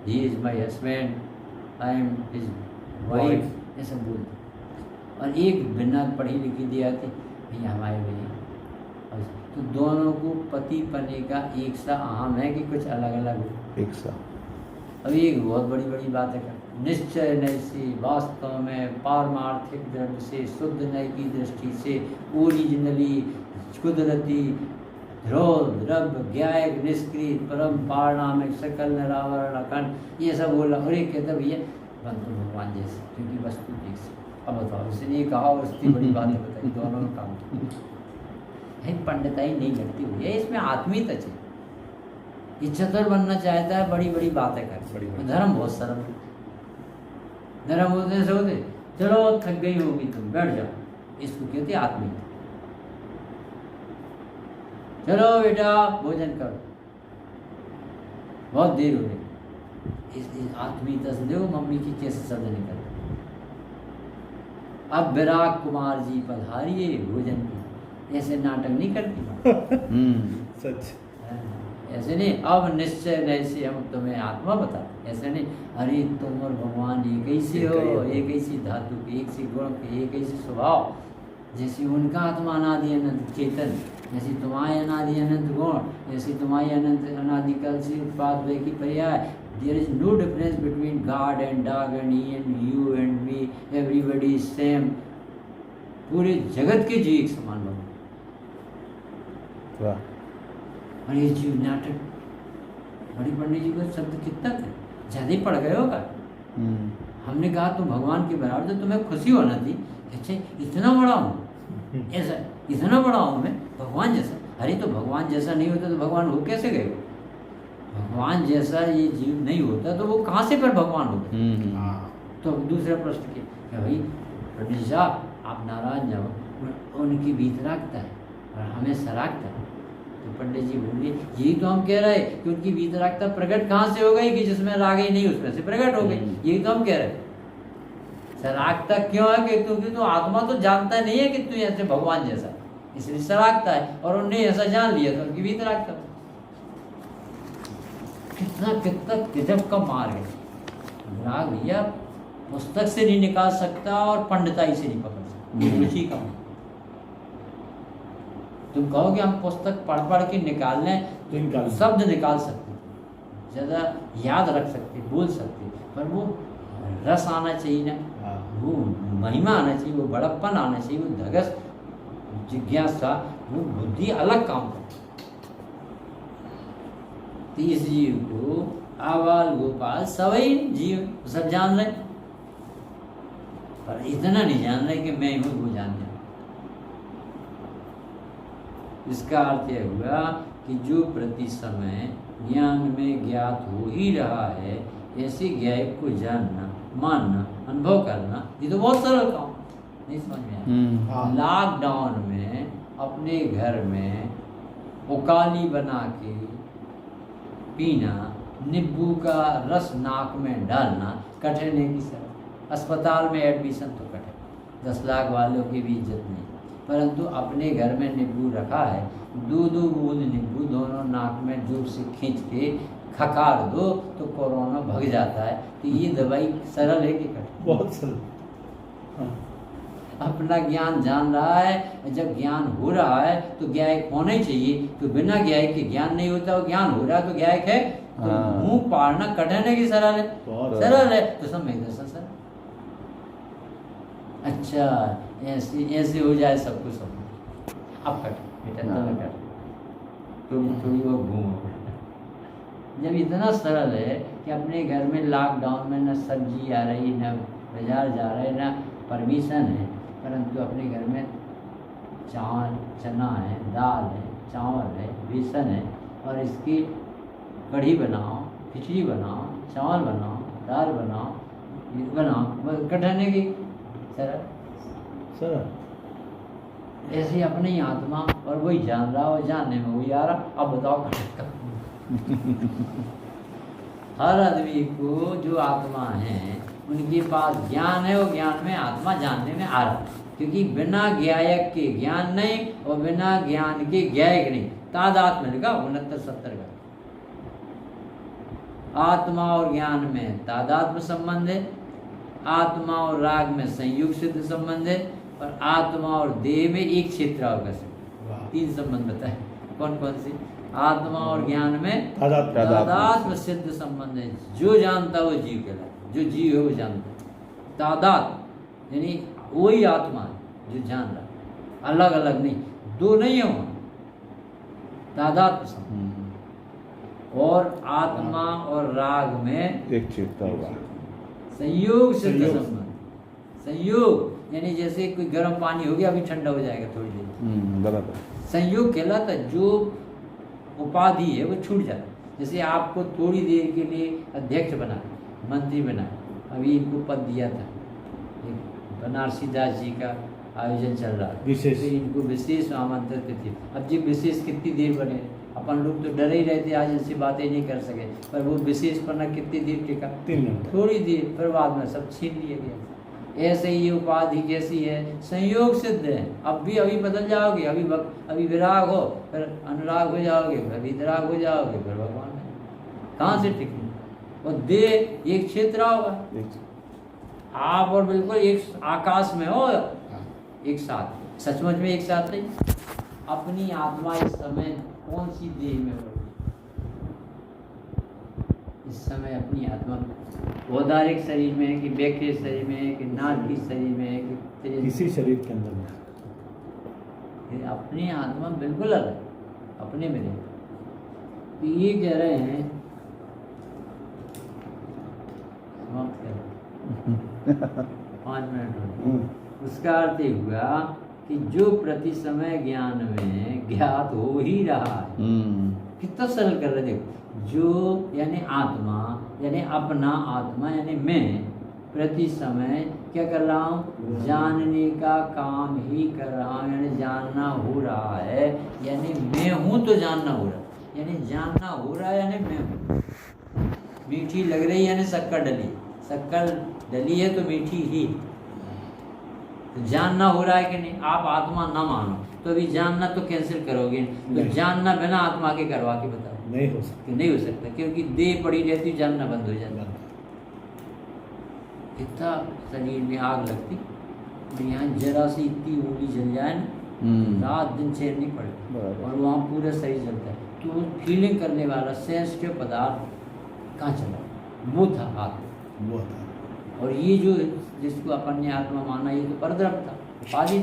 he is my husband, I am his wife, ऐसा बोलती। और एक बिना पढ़ी लिखी दी आती, भैया हमारे भैया। तो दोनों को पति पने का एक सा आम है कि कुछ अलग अलग हो, एक सा। अभी एक बहुत बड़ी बड़ी बात है, निश्चय नैसी वास्तव में पारमार्थिक दृढ़ से शुद्ध नय की दृष्टि से ओरिजिनली कुदरती ध्रुव द्रव्य ज्ञायक निष्क्रिय परम पारणामिक सकल निरावरण अखंड, ये सब बोला। और एक कहता भैया बन तो भगवान जैसे, क्योंकि वस्तु ठीक से। अब बताओ, उसने ये कहा और उसकी बड़ी बातें बताई, दोनों में काम है। पंडिताई नहीं लगती हुई है, इसमें आत्मीयता चाहिए। ये चतुर बनना चाहता है, बड़ी बड़ी बातें कर। धर्म बहुत सरल है, धर्म होते से होते चलो थक गई होगी तुम बैठ जाओ, इसको कहते आत्मीयता। चलो बेटा भोजन करो, बहुत देर हो गई। इस आत्मीयता से देखो मम्मी की कैसे शब्द निकलते। अब विराग कुमार जी पधारिए भोजन की, ऐसे नाटक नहीं करती। सच। ऐसे नहीं, अब निश्चय ऐसे हम तुम्हें आत्मा बता, ऐसे नहीं अरे तुम और भगवान एक ही से हो, एक ही सी धातु के, एक सी गुण के, एक ही से स्वभाव। जैसी उनका आत्मा अनादि अनंत चेतन, जैसी तुम्हारे अनादि अनंत गुण, जैसी तुम्हारी अनंत अनादिकाल से उत्पाद वे की पर्याय। There is no difference between God and dog and he and you and me, everybody is same. पूरे जगत के जीव एक समान बनो। वाह। और ये जीव नाटक, बड़ी पंडित जी को शब्द कितना थे, ज़्यादा ही पड़ गए होगा। हमने कहा तुम भगवान के बराबर, तो तुम्हें खुशी होना थी। अच्छा इतना बड़ा हूँ, ऐसा इतना बड़ा हूँ मैं भगवान जैसा। अरे तो भगवान जैसा नहीं होता तो भगवान हो कैसे गए? भगवान जैसा ये जीव नहीं होता तो वो कहाँ से फिर भगवान होगा? तो दूसरा प्रश्न के भाई पंडित साहब आप नाराज जाओ, उनकी वीतरागता है और हमें सरागता है। तो पंडित जी बोलिए यही तो हम कह रहे हैं कि उनकी वीतरागता प्रकट कहाँ से हो गई कि जिसमें राग ही नहीं उसमें से प्रकट हो गई। यही तो हम कह रहे हैं। सरागता क्यों है कि क्योंकि तो आत्मा तो जानता नहीं है कि तू ऐसे भगवान जैसा, इसलिए सरागता है। और उन्होंने ऐसा जान लिया तो उनकी वीतरागता। कितना कितना गजब का मार्ग है। राग भैया पुस्तक से नहीं निकाल सकता और पंडिताई से नहीं पकड़ सकता, रुचि का। तुम कहो कि हम पुस्तक पढ़ पढ़ के निकाल लें, शब्द निकाल सकते, ज़्यादा याद रख सकते, बोल सकते, पर वो रस आना चाहिए ना, वो महिमा आना चाहिए, वो बड़प्पन आना चाहिए, वो धगस जिज्ञासा, वो बुद्धि अलग काम करती। तो इस जीव को आबाल गोपाल सभी जीव सब जान रहे, पर इतना नहीं जान रहे कि मैं हूँ वो जान रहे। इसका अर्थ यह हुआ कि जो प्रति समय ज्ञान में ज्ञात हो ही रहा है, ऐसे ज्ञायक को जानना, मानना, अनुभव करना, ये तो बहुत सरल काम नहीं समझ में आया। लॉकडाउन में अपने घर में उकाली बना के पीना, नींबू का रस नाक में डालना कठिन है कि सर? अस्पताल में एडमिशन तो कठिन, 10 लाख वालों की भी इज्जत नहीं, परंतु अपने घर में नींबू रखा है, 2-2 बूंद नींबू दोनों नाक में जोर से खींच के खकार दो तो कोरोना भग जाता है। तो ये दवाई सरल है कि कठिन? बहुत सरल। अपना ज्ञान जान रहा है, जब ज्ञान हो रहा है तो ज्ञायक होना ही चाहिए। तो बिना ज्ञायक के ज्ञान नहीं होता, और ज्ञान हो रहा है तो ज्ञायक है। तो मुंह पाड़ना कठिन है कि सरल है? सरल है। तो सब में दर्शन सर। अच्छा ऐसे ऐसे हो जाए सब कुछ, अब कट बेटा तुम्हें कट, तुम थोड़ी वो घूमो। जब इतना सरल है कि अपने घर में लॉकडाउन में न सब्जी आ रही, न बाजार जा रहे, न परमिशन है, परंतु अपने घर में चावल, चना है, दाल है, चावल है, बेसन है, और इसकी कढ़ी बनाओ, खिचड़ी बनाओ, चावल बनाओ, दाल बनाओ, बनाओ, कठिन है कि सरल? सरल। ऐसे ही अपनी आत्मा और वही जान रहा और जानने में वही आ रहा। अब बताओ कहाँ? हर आदमी को जो आत्मा है उनके पास ज्ञान है, और ज्ञान में आत्मा जानने में आ रहा है, क्योंकि बिना ज्ञायक के ज्ञान नहीं और बिना ज्ञान के ज्ञायक नहीं। तादात मिलेगा 69-70 का। आत्मा और ज्ञान में तादात्म्य संबंध है, आत्मा और राग में संयुक्त सिद्ध संबंध है, और आत्मा और देह में एक क्षेत्रावकाश है। 3 संबंध बताए। कौन कौन सी? आत्मा और ज्ञान में तादात्म्य सिद्ध संबंध है। जो जानता वो जीव कहलाता, जो जीव है वो जानता। तादात यानी वही आत्मा है जो जान रहा, अलग अलग नहीं, दो नहीं है। तादात्म्य संबंध। और आत्मा और राग में एक चेता होगा, संयोग सिद्ध संबंध। संयोग यानी जैसे कोई गर्म पानी हो गया, अभी ठंडा हो जाएगा थोड़ी देर। बराबर। संयोग कहलाता जो उपाधि है वो छूट जाता है। जैसे आपको थोड़ी देर के लिए अध्यक्ष बना, मंत्री बना, अभी इनको पद दिया था, बनारसी दास जी का आयोजन चल रहा है, विशेष, फिर इनको विशेष आमंत्रित थे। अब जी विशेष कितनी देर बने? अपन लोग तो डरे ही रहते, आज ऐसी बातें नहीं कर सके, पर वो विशेष पन्ना कितनी देर टिका? 3 घंटे। थोड़ी देर, फिर बाद में सब छीन लिया गया। ऐसे ही उपाधि कैसी है? संयोग सिद्ध है। अब भी अभी बदल जाओगे, अभी विराग हो, फिर अनुराग हो जाओगे, फिर वितराग हो जाओगे, फिर भगवान है। कहाँ से टिके? और देह एक क्षेत्र होगा, आप और बिल्कुल एक आकाश में हो, एक साथ। सचमुच में एक साथ नहीं। अपनी आत्मा इस समय कौन सी देह में हो? इस समय अपनी आत्मा औदारिक शरीर में है कि बैक्य शरीर में है कि नाग की शरीर में है कि किसी शरीर के अंदर में? अपनी आत्मा बिल्कुल अलग, अपने में नहीं। तो ये कह रहे हैं, समाप्त करें 5 मिनट। उसका अर्थ ये हुआ कि जो प्रति समय ज्ञान में ज्ञात हो ही रहा है। कितना सरल कर रहे, देखो। जो यानी आत्मा, यानी अपना आत्मा, यानी मैं प्रति समय क्या कर रहा हूँ? जानने का काम ही कर रहा हूँ, यानी जानना हो रहा है। यानी मैं हूँ तो जानना हो रहा है, यानी जानना हो रहा है, यानी मैं हूँ। मीठी लग रही यानी शक्कर डली, शक्कर डली है तो मीठी ही। तो जानना हो रहा है कि नहीं? आप आत्मा ना मानो तो अभी जानना तो कैंसिल करोगे, तो जानना बिना आत्मा के करवा के बताओ। नहीं हो सकता, नहीं हो सकता, क्योंकि देह पड़ी रहती, जानना बंद हो जाता। इतना शरीर में आग लगती, और यहाँ जरा सी इतनी उंगली जल जाए ना, रात दिन चैन नहीं पड़ती, और वहाँ पूरा शरीर जलता है। तो फीलिंग करने वाला सेंसिटिव पदार्थ कहाँ चला? वो था आत्मा, वो था। और ये जो जिसको अपन ने आत्मा माना, ये तो परद्रव्य था, उपाधि।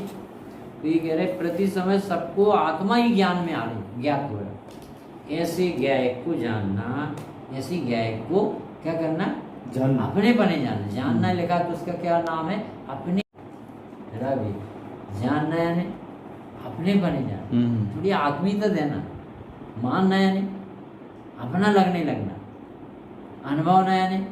तो ये कह रहे प्रति समय सबको आत्मा ही ज्ञान में आ रही, ज्ञात हो रहा। ऐसे ज्ञायक को जानना, ऐसे ज्ञायक को क्या करना? जानना, अपने बने जानना। जानना लिखा तो उसका क्या नाम है? अपने। रवि जानना यानी अपने बने जानना, थोड़ी आत्मीयता देना। मानना यानी अपना लगने लगना। अनुभव ना यानी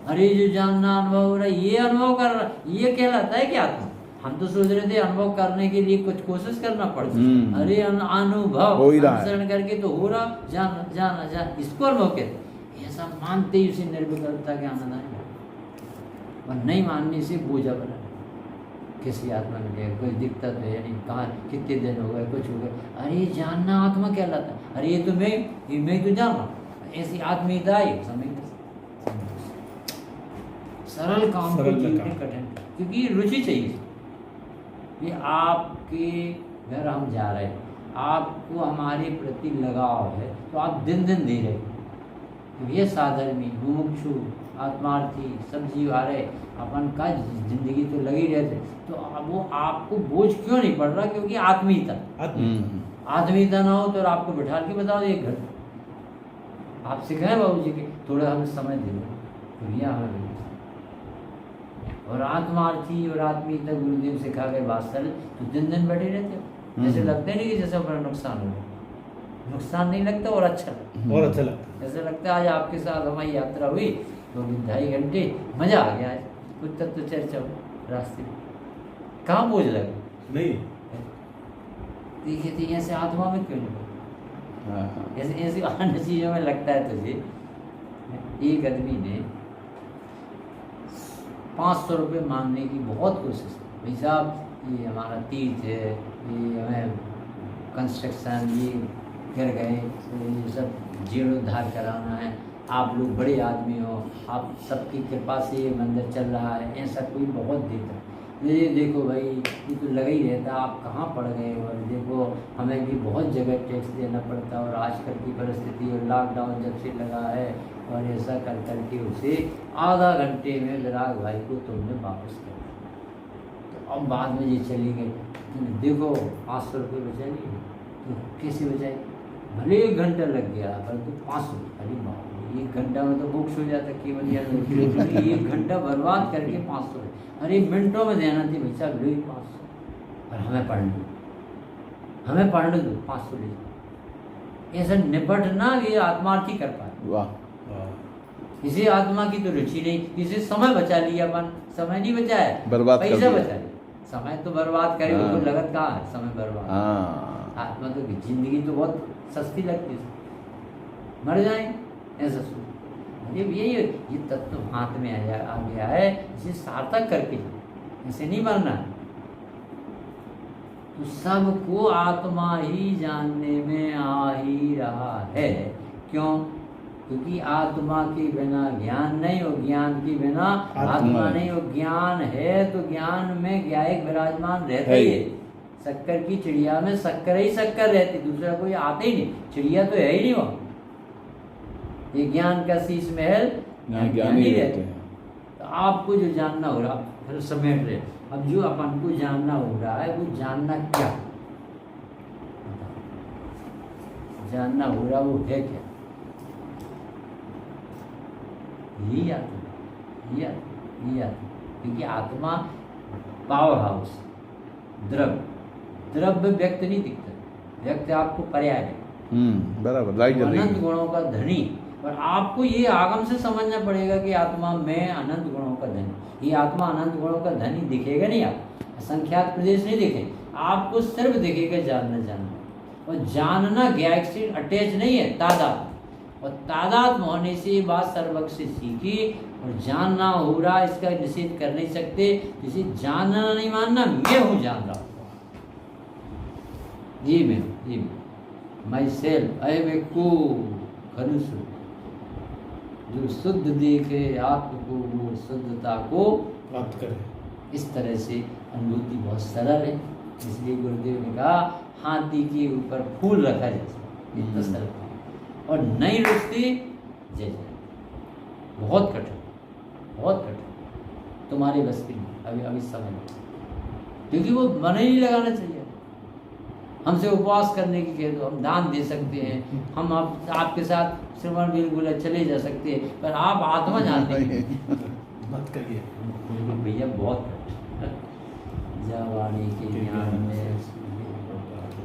अरे जो जानना अनुभव हो रहा है, ये अनुभव कर रहा, ये कहलाता है क्या आत्मा? हम तो सोच रहे थे अनुभव करने के लिए कुछ कोशिश करना पड़ता। अरे अनुभव अनुसरण करके तो हो रहा, जाना जाना जान, इसको अनुभव कहते। ऐसा मानते ही उसे निर्विकल्पता के आनंद आएगा, और नहीं मानने से बोझा बना। किसी आत्मा में गया, कोई दिक्कत है यानी कहाँ कितने दिन हो गए, कुछ हो गए, अरे जानना आत्मा कहलाता। अरे ये तो मैं तो जान रहा हूँ। ऐसी आत्मीयता है समय सरल काम को जीवने कठिन, क्योंकि रुचि चाहिए। ये आपके घर हम जा रहे हैं, आपको हमारे प्रति लगाव है, तो आप दिन दिन दे रहे। तो ये साधर्मी, मुमुक्षु, आत्मार्थी सब जीव आ रहे, अपन का जिंदगी तो लगी रहते, तो अब वो आपको बोझ क्यों नहीं पड़ रहा? क्योंकि आत्मीयता। आत्मीयता ना हो तो आपको बिठा के बताओ एक घर आप सिखाए बाबू जी के, थोड़ा हमें समय दे दो, तो यह हमें। और आत्मार्थी और आत्मीयता गुरुदेव सिखा गए बात सरल, तो दिन दिन बैठे रहते। जैसे लगता नहीं कि जैसे हमारा नुकसान हो गया, नुकसान नहीं लगता और अच्छा लगता, और अच्छा लगता। ऐसा लगता है आज आपके साथ हमारी यात्रा हुई 2-2.5 घंटे, मजा आ गया। आज कुछ तत्व चर्चा हो रास्ते में, कहाँ बोझ लगा? नहीं, तो ये कहते हैं ऐसे आत्मा में क्यों नहीं? हाँ ऐसे ऐसे अन्य चीज़ों में लगता है तुझे। एक आदमी ने 500 रुपये मांगने की बहुत कोशिश की, भाई साहब ये हमारा तीर्थ है, ये हमें कंस्ट्रक्शन, ये गिर गए, तो ये सब जीर्णोद्धार कराना है, आप लोग बड़े आदमी हो, आप सबकी कृपा से ये मंदिर चल रहा है, ऐसा कोई बहुत देता है। ये देखो भाई, ये तो लगा ही रहता, आप कहाँ पड़ गए, और देखो हमें भी बहुत जगह टैक्स देना पड़ता है, और आजकल की परिस्थिति और लॉकडाउन जब से लगा है, और ऐसा कर करके उसे आधा घंटे में विराग भाई को तुमने वापस कर दिया। तो अब बाद में ये चली गई, देखो 500 रुपये बचा नहीं, तो कैसे बचाए? भले 1 घंटा लग गया, परंतु 500, अरे बाप रे, 1 घंटा में तो बुक्स हो जाता केवल यार, 1 घंटा बर्बाद करके 500, अरे मिनटों में देना थी भाई साहब, लो 500, और हमें पढ़ने दो 500 ले। ऐसा निपटना ये आत्मार्थी कर पाए। वाह, इसे आत्मा की तो रुचि नहीं, इसे समय बचा लिया, अपन समय नहीं बचाया, बर्बाद कर पैसा दिया। बचा लिया, समय तो बर्बाद करे, हाँ। वो लगत कहाँ है समय बर्बाद। हाँ आत्मा तो जिंदगी तो बहुत सस्ती लगती है, मर जाए ऐसा सोच। ये तत्व हाथ में आ गया है, इसे सार्थक करके, इसे नहीं मरना है। तो सबको आत्मा ही जानने में आ ही रहा है। क्यों? क्योंकि आत्मा के बिना ज्ञान नहीं, और ज्ञान के बिना आत्मा नहीं, और ज्ञान है तो ज्ञान में ज्ञायक विराजमान रहता ही है। शक्कर की चिड़िया में शक्कर ही शक्कर रहती, दूसरा कोई आते ही नहीं, चिड़िया तो है ही नहीं वहाँ। ये ज्ञान का शीश महल ज्ञान ही रहते हैं। तो आपको जो जानना हो रहा, फिर समेट रहे, अब जो अपन को जानना हो रहा है वो जानना क्या, जानना हो रहा वो है क्या? यही आत्मा, यही आत्मा। क्योंकि आत्मा पावर हाउस, द्रव्य व्यक्त नहीं दिखता, व्यक्त आपको पर्याय है। बराबर, लाइट जल रही अनंत है। गुणों का धनी, और आपको ये आगम से समझना पड़ेगा कि आत्मा में अनंत गुणों का धनी। ये आत्मा अनंत गुणों का धनी दिखेगा नहीं, आप असंख्यात प्रदेश नहीं दिखे, आपको सिर्फ दिखेगा जानना। और जानना ज्ञान से अटैच नहीं है, तादात्म्य, और तादात्म्य होने से ये बात सर्वक से सीखी, और जानना हो रहा इसका निषेध कर नहीं सकते। जिसे जानना नहीं मानना, मैं हूँ जान रहा हूँ, ये मैं माई सेल्फ, आई वेको खनुसु। जो शुद्ध देखे आत्म को, वो शुद्धता को प्राप्त करे। इस तरह से अनुभूति बहुत सरल है। इसलिए गुरुदेव ने कहा हाथी के ऊपर फूल रखा जैसे, इतना सरल काम। और नहीं रुचती जय जय, बहुत कठिन, तुम्हारे बस की नहीं, अभी समय, क्योंकि वो मन ही नहीं लगाना चाहिए। हमसे उपवास करने की कह दो, हम दान दे सकते हैं, हम आपके साथ श्रवण बिल्कुल चले जा सकते हैं, पर आप आत्मा जानते हैं मत करिए भैया, बहुत जवानी के ज्ञान में